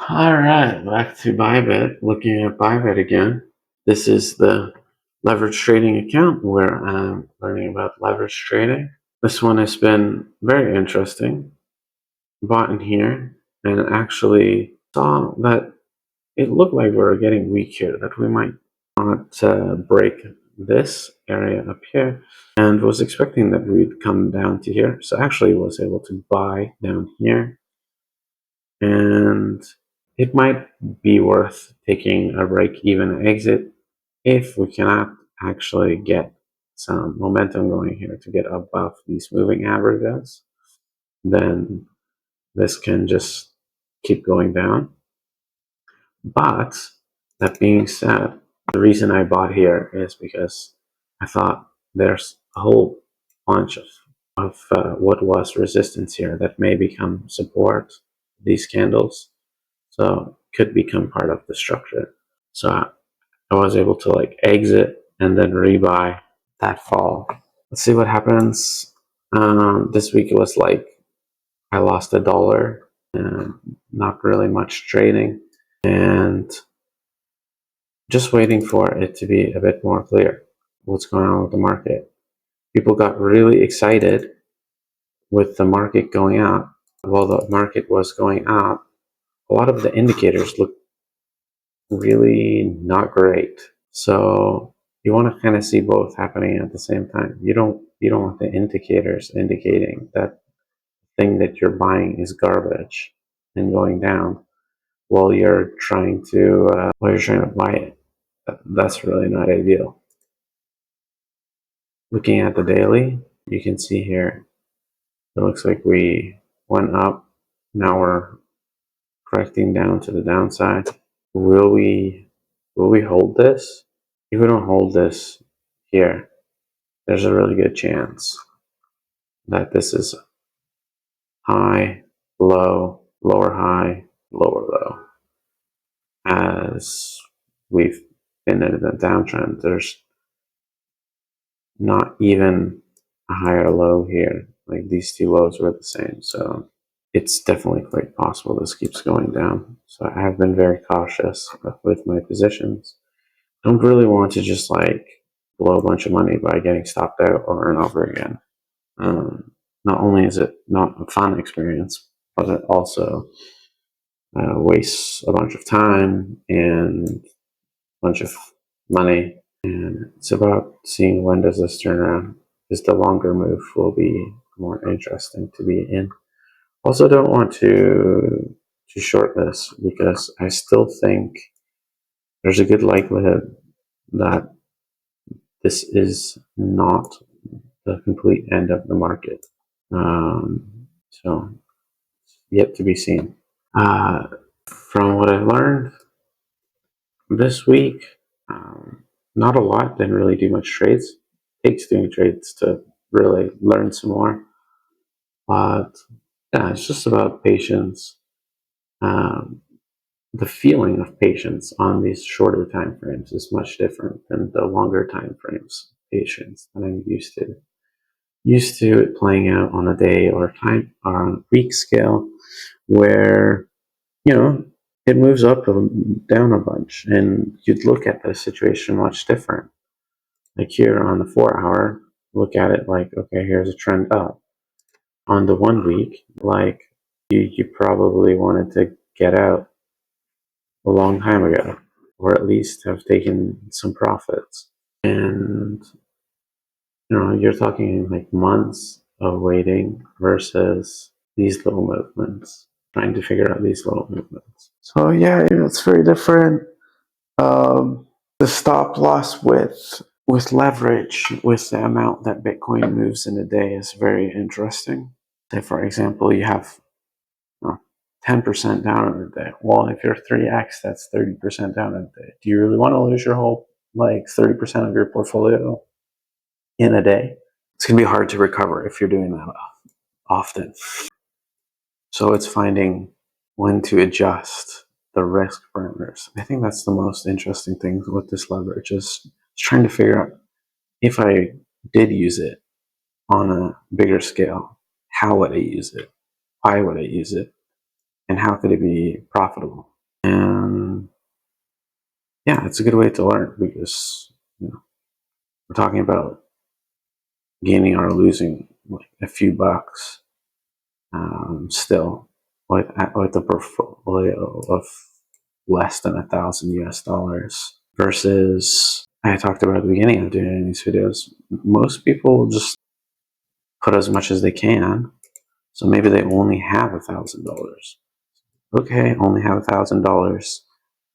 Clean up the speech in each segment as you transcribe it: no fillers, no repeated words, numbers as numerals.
All right, back to Bybit. Looking at Bybit again. This is the leverage trading account where I'm learning about leverage trading. This one has been very interesting. Bought in here and actually saw that it looked like we were getting weak here, that we might not break this area up here, and was expecting that we'd come down to here. So actually was able to buy down here, and it might be worth taking a break-even exit if we cannot actually get some momentum going here to get above these moving averages. Then this can just keep going down. But that being said, the reason I bought here is because I thought there's a whole bunch of what was resistance here that may become support, these candles. So could become part of the structure. So I was able to like exit and then rebuy that fall. Let's see what happens. This week it was like I lost $1 and not really much trading, and just waiting for it to be a bit more clear what's going on with the market. People got really excited with the market going up. While the market was going up, a lot of the indicators looked really not great. So you want to kind of see both happening at the same time. You don't want the indicators indicating that thing that you're buying is garbage and going down while you're trying to buy it. That's really not ideal. Looking at the daily, you can see here it looks like we went up. Now we're correcting down to the downside. Will we hold this? If we don't hold this here, there's a really good chance that this is high, low, lower high, lower low. As we've been in a downtrend, there's not even a higher low here. Like these two lows were the same. So it's definitely quite possible this keeps going down. So I have been very cautious with my positions. I don't really want to just like blow a bunch of money by getting stopped out over and over again. Not only is it not a fun experience, but it also wastes a bunch of time and a bunch of money. And it's about seeing when does this turn around. Because the longer move will be more interesting to be in. Also, don't want to short this because I still think there's a good likelihood that this is not the complete end of the market. So yet to be seen. From what I've learned this week, not a lot. Didn't really do much trades. Takes doing trades to really learn some more. But yeah, it's just about patience. The feeling of patience on these shorter time frames is much different than the longer time frames patience that I'm used to. Used to it playing out on a day or time or on a week scale, where it moves up and down a bunch, and you'd look at the situation much different. Like here on the 4 hour, look at it like, okay, here's a trend up. On the 1 week, like you probably wanted to get out a long time ago, or at least have taken some profits. And you're talking like months of waiting versus these little movements, trying to figure out these little movements. So yeah, it's very different. The stop loss with leverage, with the amount that Bitcoin moves in a day, is very interesting. Say, for example, you have 10% down in a day. Well, if you're 3x, that's 30% down in a day. Do you really want to lose your whole 30% of your portfolio in a day? It's going to be hard to recover if you're doing that often. So it's finding when to adjust the risk parameters. I think that's the most interesting thing with this leverage, is trying to figure out, if I did use it on a bigger scale, how would I use it? Why would I use it? And how could it be profitable? yeah, it's a good way to learn because we're talking about gaining or losing like a few bucks still with a portfolio of less than $1,000 versus I talked about at the beginning of doing these videos. Most people just put as much as they can. So maybe they only have $1,000. Okay, only have $1,000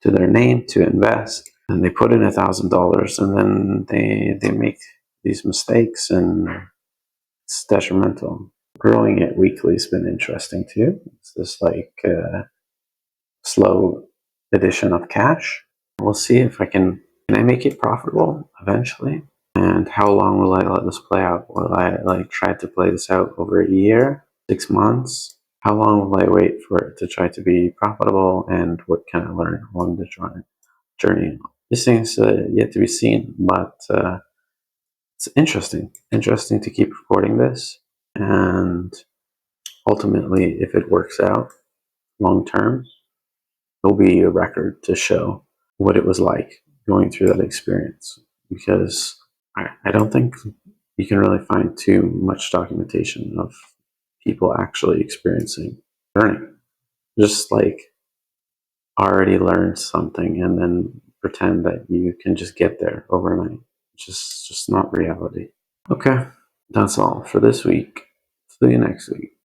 to their name to invest, and they put in $1,000, and then they make these mistakes, and it's detrimental. Growing it weekly has been interesting too. It's just like slow addition of cash. We'll see if can I make it profitable eventually? And how long will I let this play out? Will I like try to play this out over a year, 6 months? How long will I wait for it to try to be profitable? And what can I learn along the journey? This thing's yet to be seen, but it's interesting to keep recording this. And ultimately, if it works out long term, it'll be a record to show what it was like going through that experience. Because I don't think you can really find too much documentation of people actually experiencing learning. Just like already learned something and then pretend that you can just get there overnight. It's just not reality. Okay, that's all for this week. See you next week.